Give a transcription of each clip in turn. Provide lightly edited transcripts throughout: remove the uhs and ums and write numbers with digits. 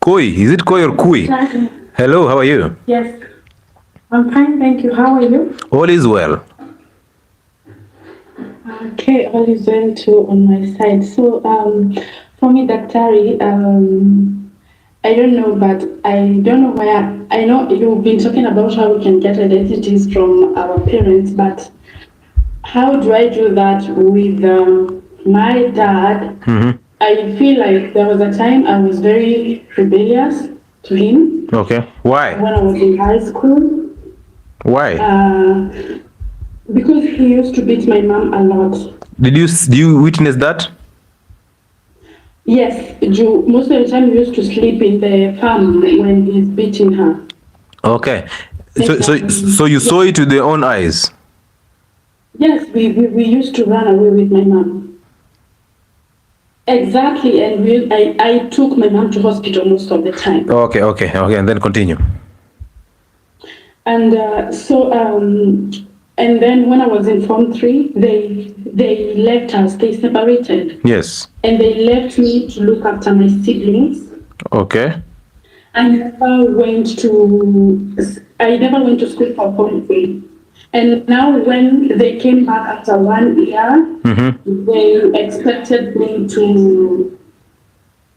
Koi. Is it Koi or Kui? Hello, how are you? Yes, I'm fine, thank you. How are you? All is well. Okay, all is well too on my side. So, for me, Daktari, I don't know, but I don't know where. I know you've been talking about how we can get identities from our parents, but how do I do that with my dad? Mm-hmm. I feel like there was a time I was very rebellious to him Okay. Why? when I was in high school. Why? Uh, because he used to beat my mom a lot. Did you witness that? Yes, most of the time he used to sleep in the farm when he's beating her. Okay. Things So you yeah. saw it with your own eyes. Yes, we used to run away with my mom. Exactly, and I took my mom to hospital most of the time. Okay, and then continue. And and then when I was in Form 3, they left us, they separated. Yes. And they left me to look after my siblings. Okay. I never went to school for Form 3. And now when they came back after 1 year, Mm-hmm. they expected me to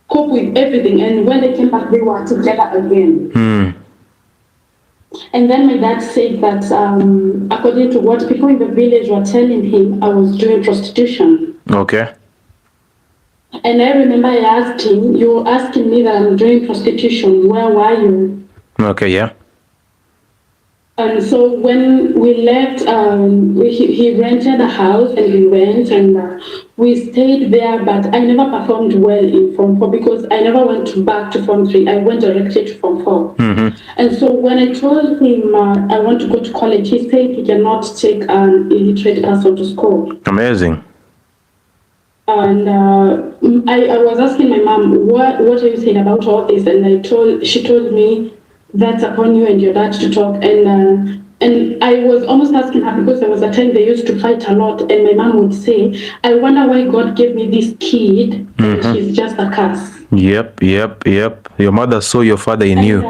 cope with everything. And when they came back, they were together again. Mm. And then my dad said that according to what people in the village were telling him, I was doing prostitution. Okay. And I remember I asked him, "You were asking me that I'm doing prostitution. Where were you?" Okay, yeah. And so when we left, he rented a house and we went and we stayed there, but I never performed well in Form 4 because I never went back to Form 3. I went directly to Form 4. Mm-hmm. And so when I told him I want to go to college, he said he cannot take an illiterate person to school. Amazing. And I was asking my mom, what are you saying about all this? And she told me, that's upon you and your dad to talk. And I was almost asking her because there was a time they used to fight a lot, and my mom would say, I wonder why God gave me this kid, and he's just a curse. Yep. Your mother saw your father in you.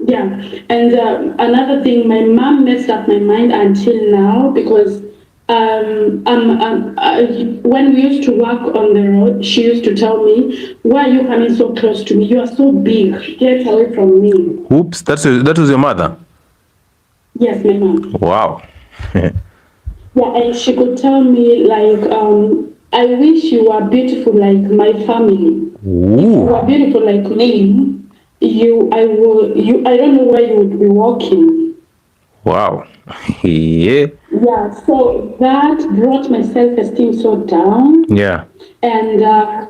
Yeah, and another thing, my mom messed up my mind until now because when we used to walk on the road, she used to tell me, "Why are you coming so close to me? You are so big. Get away from me." Oops, that was your mother. Yes, my mom. Wow. Yeah, and she could tell me like, "I wish you were beautiful like my family. Ooh. If you were beautiful like me, I don't know where you would be walking." Wow. Yeah. Yeah, so that brought my self-esteem so down. Yeah. And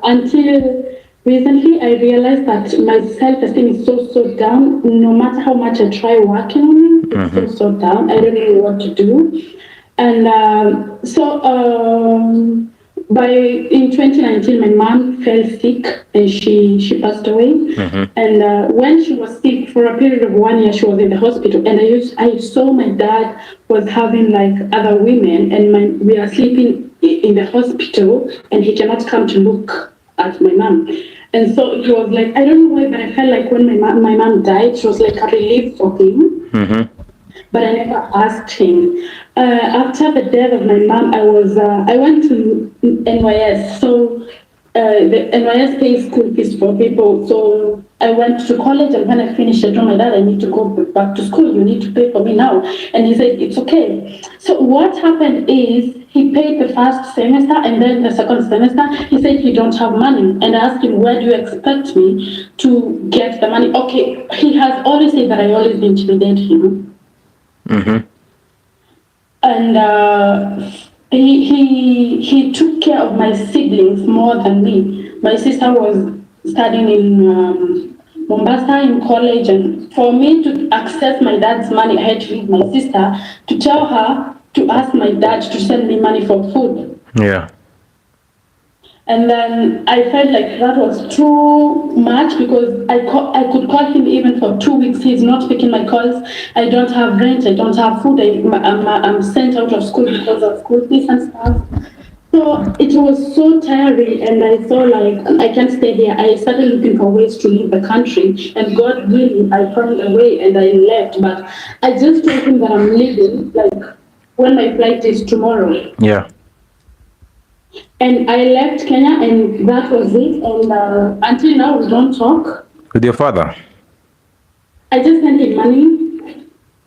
until recently, I realized that my self-esteem is so down. No matter how much I try working on it, it's so down. I don't know what to do. And by in 2019, my mom fell sick and she passed away. And when she was sick for a period of 1 year, she was in the hospital. And I saw my dad was having like other women, and we are sleeping in the hospital, and he cannot come to look at my mom. And so he was like, I don't know why, but I felt like when my mom died, she was like a relief for him. But I never asked him. After the death of my mom, I went to NYS. So the NYS pays school fees for people. So I went to college, and when I finished, I told my dad, I need to go back to school. You need to pay for me now. And he said, it's okay. So what happened is he paid the first semester, and then the second semester, he said he don't have money. And I asked him, where do you expect me to get the money? Okay, he has always said that I always intimidate him. And he took care of my siblings more than me. My sister was studying in Mombasa in college, and for me to access my dad's money, I had to leave my sister to tell her to ask my dad to send me money for food. Yeah. And then I felt like that was too much because I could call him even for 2 weeks. He's not picking my calls. I don't have rent. I don't have food. I'm sent out of school because of school fees and stuff. So it was so tiring, and I thought like I can't stay here. I started looking for ways to leave the country, and God willing, I found a way and I left. But I just told him that I'm leaving, like when my flight is tomorrow. Yeah. And I left Kenya, and that was it. And until now, we don't talk. With your father? I just send him money.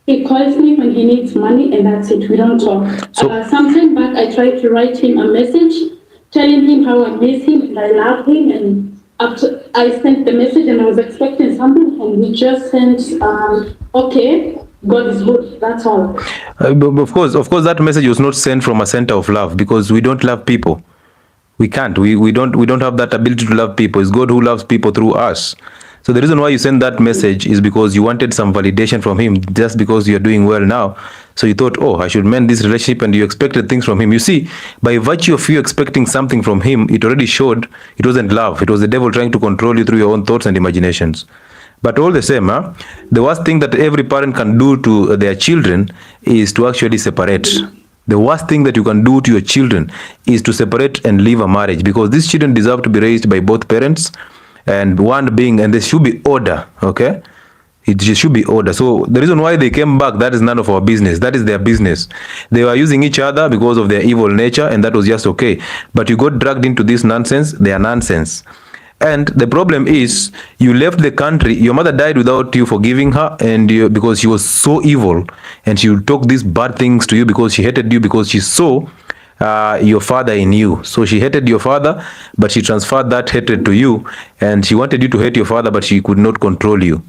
He calls me when he needs money, and that's it. We don't talk. So- sometime back, I tried to write him a message, telling him how I miss him and I love him. And after I sent the message, and I was expecting something, and he just sent, "Okay, God is good." That's all. But of course, that message was not sent from a center of love, because we don't love people. We can't. We don't have that ability to love people. It's God who loves people through us. So the reason why you send that message is because you wanted some validation from him, just because you're doing well now. So you thought, oh, I should mend this relationship, and you expected things from him. You see, by virtue of you expecting something from him, it already showed it wasn't love. It was the devil trying to control you through your own thoughts and imaginations. But all the same, the worst thing that every parent can do to their children is to actually separate. The worst thing that you can do to your children is to separate and leave a marriage, because these children deserve to be raised by both parents, and there should be order, okay? It just should be order. So the reason why they came back, that is none of our business. That is their business. They were using each other because of their evil nature, and that was just okay. But you got dragged into this nonsense. They are nonsense. And the problem is, you left the country. Your mother died without you forgiving her, and because she was so evil, and she took these bad things to you because she hated you, because she saw your father in you. So she hated your father, but she transferred that hatred to you, and she wanted you to hate your father, but she could not control you.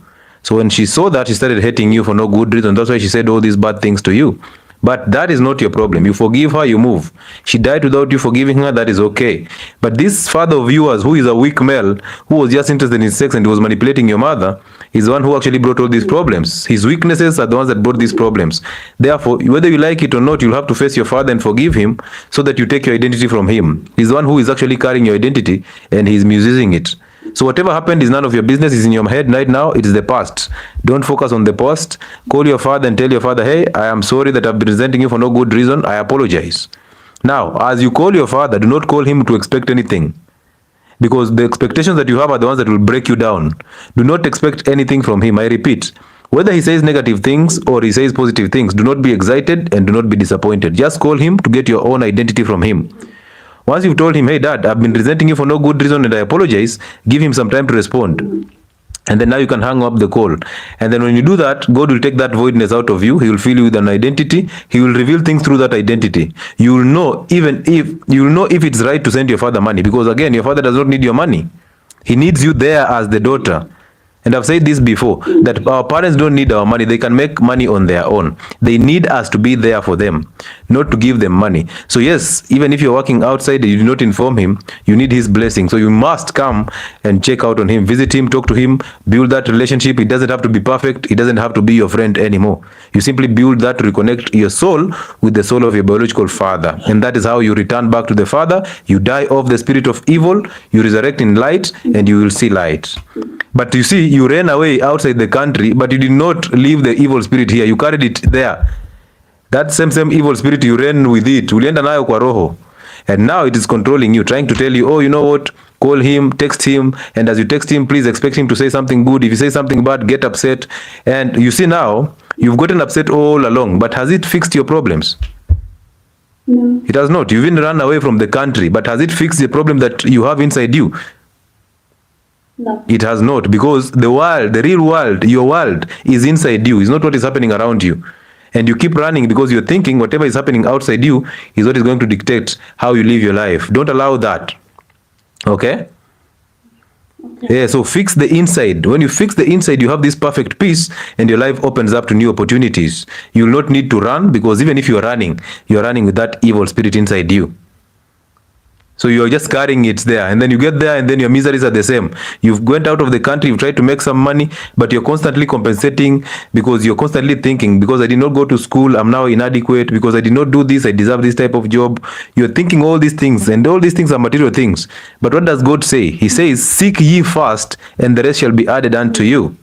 So when she saw that, she started hating you for no good reason. That's why she said all these bad things to you. But that is not your problem. You forgive her, you move. She died without you forgiving her, that is okay. But this father of yours, who is a weak male, who was just interested in sex and was manipulating your mother, is the one who actually brought all these problems. His weaknesses are the ones that brought these problems. Therefore, whether you like it or not, you'll have to face your father and forgive him, so that you take your identity from him. He's the one who is actually carrying your identity, and he's misusing it. So whatever happened is none of your business. It's in your head right now. It is the past. Don't focus on the past. Call your father and tell your father, hey, I am sorry that I've been resenting you for no good reason. I apologize. Now, as you call your father, do not call him to expect anything, because the expectations that you have are the ones that will break you down. Do not expect anything from him. I repeat, whether he says negative things or he says positive things, do not be excited and do not be disappointed. Just call him to get your own identity from him. Once you've told him, hey, Dad, I've been resenting you for no good reason and I apologize, give him some time to respond. And then now you can hang up the call. And then when you do that, God will take that voidness out of you. He will fill you with an identity. He will reveal things through that identity. You will know if it's right to send your father money, because again, your father does not need your money. He needs you there as the daughter. And I've said this before, that our parents don't need our money. They can make money on their own. They need us to be there for them, not to give them money. So yes, even if you're working outside and you do not inform him, you need his blessing. So you must come and check out on him, visit him, talk to him, build that relationship. It doesn't have to be perfect. It doesn't have to be your friend anymore. You simply build that to reconnect your soul with the soul of your biological father. And that is how you return back to the father. You die off the spirit of evil, you resurrect in light, and you will see light. But you see, you ran away outside the country, but you did not leave the evil spirit here. You carried it there. That same evil spirit, you ran with it. Ulienda nayo kwa roho. And now it is controlling you, trying to tell you, oh, you know what? Call him, text him. And as you text him, please expect him to say something good. If you say something bad, get upset. And you see now, you've gotten upset all along. But has it fixed your problems? No. It has not. You even run away from the country. But has it fixed the problem that you have inside you? No. It has not, because the world, the real world, your world is inside you. It's not what is happening around you. And you keep running because you're thinking whatever is happening outside you is what is going to dictate how you live your life. Don't allow that. Okay? Yeah, so fix the inside. When you fix the inside, you have this perfect peace and your life opens up to new opportunities. You will not need to run, because even if you're running with that evil spirit inside you. So you're just carrying it there, and then you get there and then your miseries are the same. You've went out of the country, you've tried to make some money, but you're constantly compensating, because you're constantly thinking, because I did not go to school, I'm now inadequate, because I did not do this, I deserve this type of job. You're thinking all these things, and all these things are material things. But what does God say? He says, seek ye first, and the rest shall be added unto you.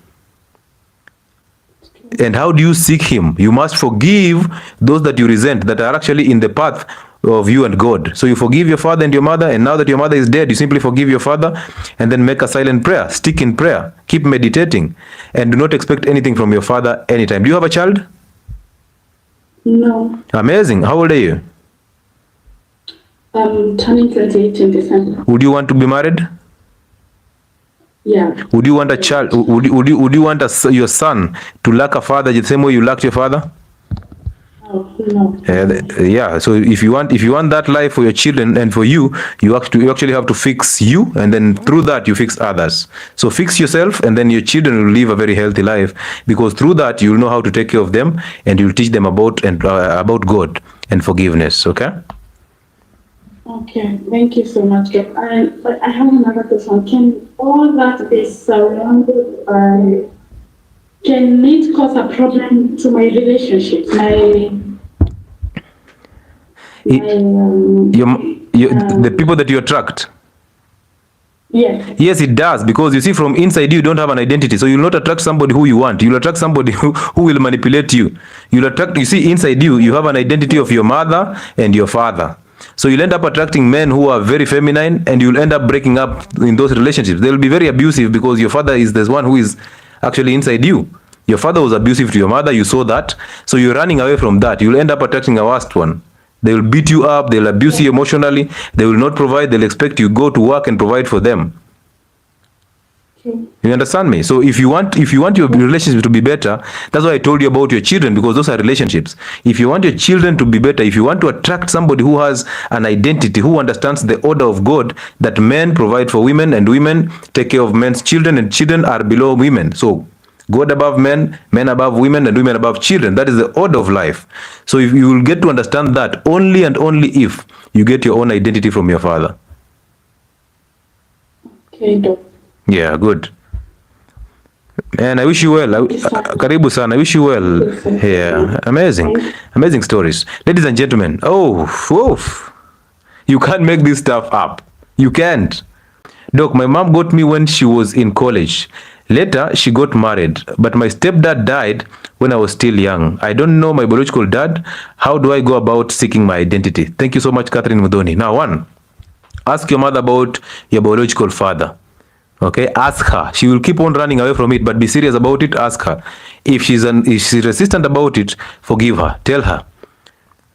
And how do you seek him? You must forgive those that you resent, that are actually in the path of you and God. So you forgive your father and your mother, and now that your mother is dead, you simply forgive your father and then make a silent prayer. Stick in prayer. Keep meditating, and do not expect anything from your father anytime. Do you have a child? No. Amazing. How old are you? Turning 28 in December. Would you want to be married? Yeah. Would you want a child? Would you want your son to lack a father the same way you lacked your father? Oh, no. Yeah. So if you want that life for your children and for you, you actually have to fix you, and then through that you fix others. So fix yourself, and then your children will live a very healthy life, because through that you'll know how to take care of them, and you'll teach them about God and forgiveness. Okay. Okay, thank you so much. But I have another question. Can all that be surrounded by, can it cause a problem to my relationship? The people that you attract. Yes. Yes, it does, because you see, from inside you don't have an identity, so you'll not attract somebody who you want. You'll attract somebody who will manipulate you. You see, inside you have an identity of your mother and your father. So you'll end up attracting men who are very feminine, and you'll end up breaking up in those relationships. They'll be very abusive, because your father is the one who is actually inside you. Your father was abusive to your mother, you saw that, so you're running away from that. You'll end up attracting a worst one. They will beat you up, they'll abuse you emotionally, they will not provide, they'll expect you go to work and provide for them. You understand me? So if you want your relationship to be better, that's why I told you about your children, because those are relationships. If you want your children to be better, if you want to attract somebody who has an identity, who understands the order of God, that men provide for women and women take care of men's children, and children are below women. So God above men, men above women, and women above children. That is the order of life. So if you will get to understand that only and only if you get your own identity from your father. Okay, Doc. Yeah, good. And I wish you well. Karibu sana. I wish you well. Yeah, amazing stories. Ladies and gentlemen, you can't make this stuff up. You can't. Doc, my mom got me when she was in college. Later, she got married, but my stepdad died when I was still young. I don't know my biological dad. How do I go about seeking my identity? Thank you so much, Catherine Mudhoni. Now, one, ask your mother about your biological father. Okay, ask her. She will keep on running away from it, but be serious about it. Ask her. If she's resistant about it, forgive her. Tell her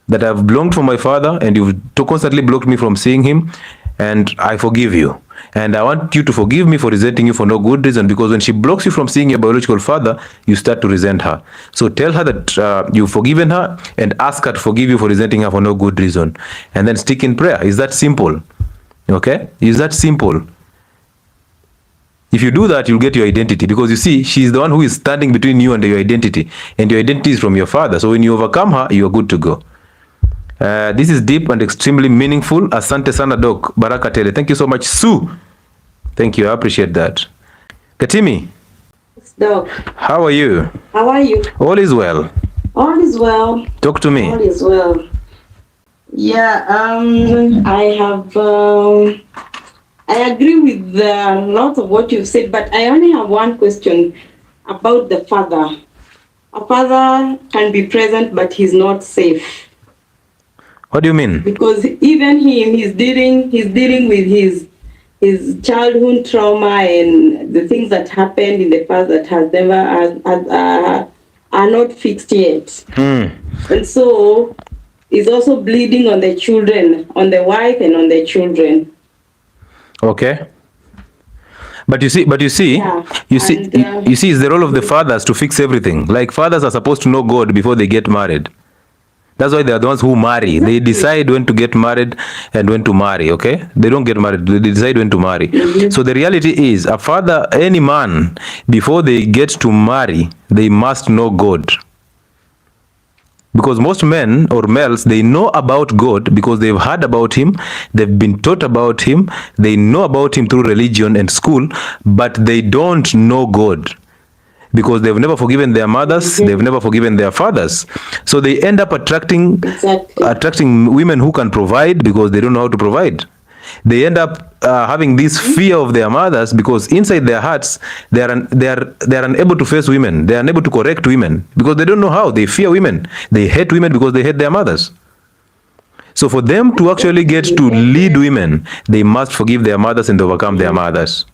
that I've belonged for my father, and you've constantly blocked me from seeing him, and I forgive you. And I want you to forgive me for resenting you for no good reason, because when she blocks you from seeing your biological father, you start to resent her. So tell her that you've forgiven her, and ask her to forgive you for resenting her for no good reason. And then stick in prayer. Is that simple? Okay? Is that simple? If you do that, you'll get your identity, because you see, she's the one who is standing between you and your identity, and your identity is from your father. So when you overcome her, you are good to go. This is deep and extremely meaningful. Asante sana Doc. Baraka tele. Thank you so much, Sue. Thank you. I appreciate that. Katimi. Doc. How are you? How are you? All is well. All is well. Talk to me. All is well. Yeah, I have, I agree with lots of what you've said, but I only have one question about the father. A father can be present, but he's not safe. What do you mean? Because even him, he's dealing with his childhood trauma and the things that happened in the past that has never are not fixed yet. And so he's also bleeding on the children, on the wife and on the children. Okay. But you see, Yeah. you see, it's the role of the fathers to fix everything. Like, fathers are supposed to know God before they get married. That's why they are the ones who marry. They decide when to get married and when to marry, okay? They don't get married, they decide when to marry. So the reality is, a father, any man, before they get to marry, they must know God. Because most men or males, they know about God because they've heard about him, they've been taught about him, they know about him through religion and school, but they don't know God. Because they've never forgiven their mothers, they've never forgiven their fathers. So they end up attracting women who can provide because they don't know how to provide. They end up having this fear of their mothers because inside their hearts, they are unable to face women. They are unable to correct women because they don't know how. They fear women. They hate women because they hate their mothers. So for them to actually get to lead women, they must forgive their mothers and overcome their mothers.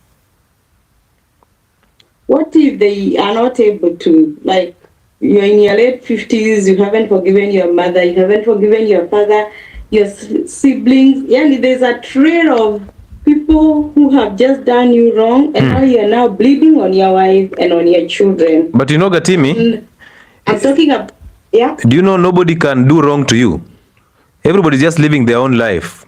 What if they are not able to? Like, you're in your late 50s, you haven't forgiven your mother, you haven't forgiven your father, your siblings. Yeah, there's a trail of people who have just done you wrong, and now you're now bleeding on your wife and on your children. But you know, Gatimi, I'm talking about, yeah. do you know nobody can do wrong to you? Everybody's just living their own life.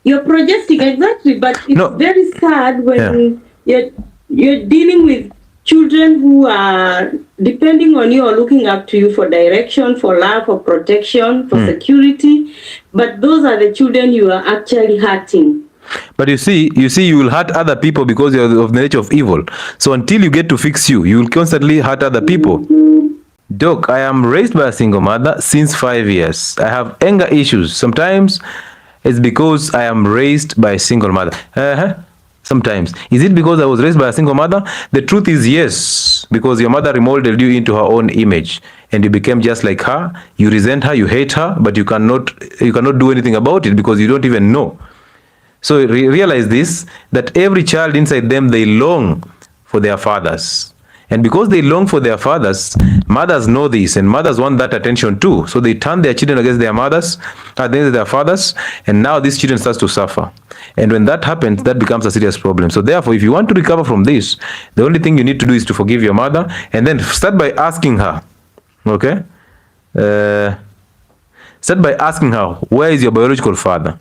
You're projecting, exactly, but it's very sad when you're dealing with children who are depending on you or looking up to you for direction, for love, for protection, for security. But those are the children you are actually hurting. But you see, you will hurt other people because you're of the nature of evil. So until you get to fix you will constantly hurt other people. Doc, I am raised by a single mother since 5 years. I have anger issues. Sometimes it's because I am raised by a single mother. Sometimes. Is it because I was raised by a single mother? The truth is yes, because your mother remolded you into her own image and you became just like her. You resent her, you hate her, but you cannot do anything about it because you don't even know. So realize this, that every child inside them, they long for their fathers. And because they long for their fathers, mothers know this, and mothers want that attention too. So they turn their children against their mothers, against their fathers, and now these children start to suffer. And when that happens, that becomes a serious problem. So therefore, if you want to recover from this, the only thing you need to do is to forgive your mother, and then start by asking her, okay? Start by asking her, where is your biological father?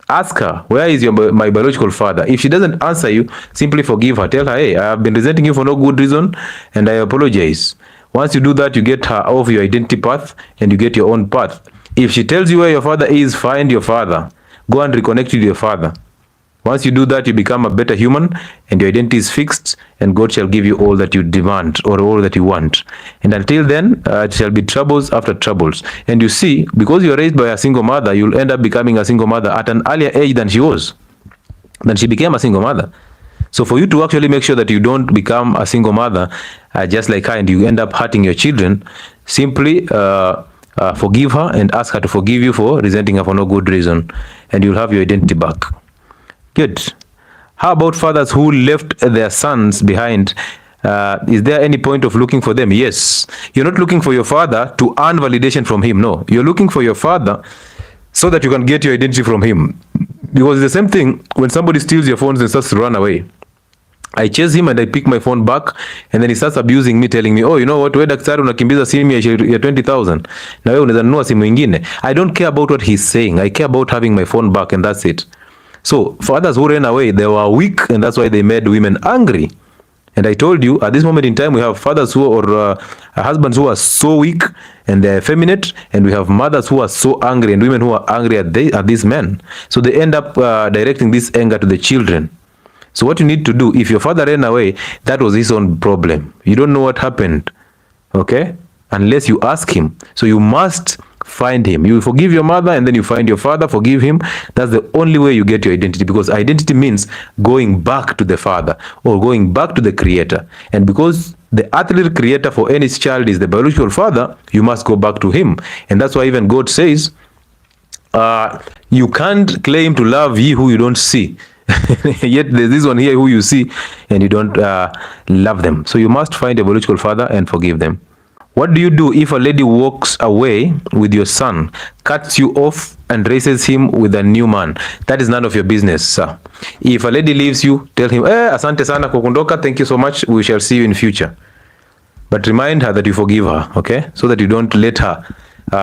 Ask her, where is my biological father? If she doesn't answer you, simply forgive her. Tell her, hey, I have been resenting you for no good reason, and I apologize. Once you do that, you get her off your identity path, and you get your own path. If she tells you where your father is, find your father. Go and reconnect with your father. Once you do that, you become a better human, and your identity is fixed, and God shall give you all that you demand or all that you want. And until then, it shall be troubles after troubles. And you see, because you are raised by a single mother, you'll end up becoming a single mother at an earlier age than she became a single mother. So for you to actually make sure that you don't become a single mother just like her and you end up hurting your children, simply forgive her and ask her to forgive you for resenting her for no good reason, and you'll have your identity back. Good. How about fathers who left their sons behind? Is there any point of looking for them? Yes. You're not looking for your father to earn validation from him. No. You're looking for your father so that you can get your identity from him. Because it's the same thing when somebody steals your phones and starts to run away. I chase him and I pick my phone back, and then he starts abusing me, telling me, oh, you know what, wewe daktari unakimbiza simu ya 20,000 na wewe unaweza nunua simu nyingine. I don't care about what he's saying. I care about having my phone back, and that's it. So fathers who ran away, they were weak, and that's why they made women angry. And I told you, at this moment in time, we have fathers who or husbands who are so weak and they're effeminate, and we have mothers who are so angry and women who are angry at these men. So they end up directing this anger to the children. So what you need to do, if your father ran away, that was his own problem. You don't know what happened, okay? Unless you ask him. So you must find him. You forgive your mother and then you find your father, forgive him. That's the only way you get your identity, because identity means going back to the father or going back to the creator. And because the earthly creator for any child is the biological father, you must go back to him. And that's why even God says, you can't claim to love ye who you don't see. Yet there's this one here who you see and you don't love them. So you must find a biological father and forgive them. What do you do if a lady walks away with your son, cuts you off and raises him with a new man? That is none of your business, sir. If a lady leaves you, tell him, asante sana kwa kuondoka, thank you so much, we shall see you in future. But remind her that you forgive her, okay? So that you don't let her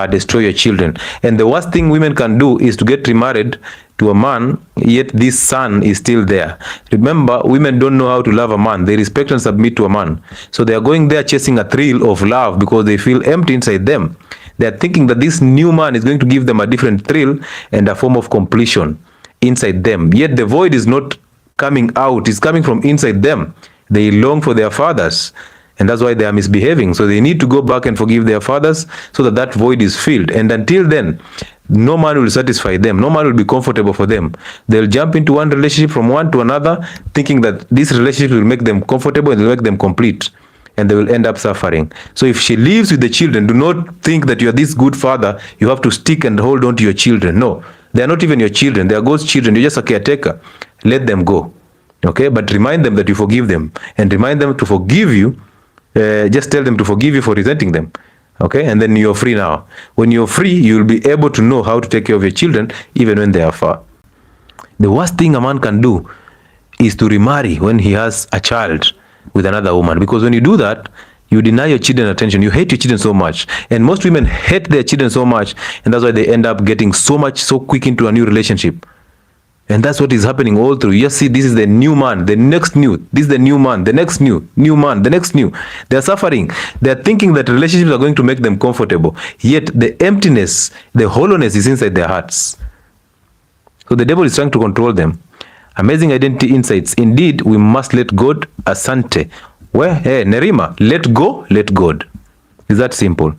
destroy your children. And the worst thing women can do is to get remarried to a man, yet this son is still there. Remember, women don't know how to love a man. They respect and submit to a man. So they are going there chasing a thrill of love because they feel empty inside them. They are thinking that this new man is going to give them a different thrill and a form of completion inside them. Yet the void is not coming out. It's coming from inside them. They long for their fathers. And that's why they are misbehaving. So they need to go back and forgive their fathers so that that void is filled. And until then, no man will satisfy them. No man will be comfortable for them. They'll jump into one relationship from one to another, thinking that this relationship will make them comfortable and will make them complete. and they will end up suffering. So if she lives with the children, do not think that you are this good father, you have to stick and hold on to your children. No, they are not even your children. They are God's children. You're just a caretaker. Let them go. Okay, but remind them that you forgive them, and remind them to forgive you. Just tell them to forgive you for resenting them. Okay, and then you're free now. When you're free, you'll be able to know how to take care of your children even when they are far. The worst thing a man can do is to remarry when he has a child with another woman, because when you do that, you deny your children attention. You hate your children so much, and most women hate their children so much, and that's why they end up getting so quick into a new relationship. And that's what is happening all through. You just see, this is the new man, the next new, this is the new man, the next new man, the next new. They're suffering. They're thinking that relationships are going to make them comfortable. Yet the emptiness, the hollowness is inside their hearts. So the devil is trying to control them. Amazing identity insights. Indeed, we must let God. Asante. Where? Hey, Nerima, let go, let God. Is that simple?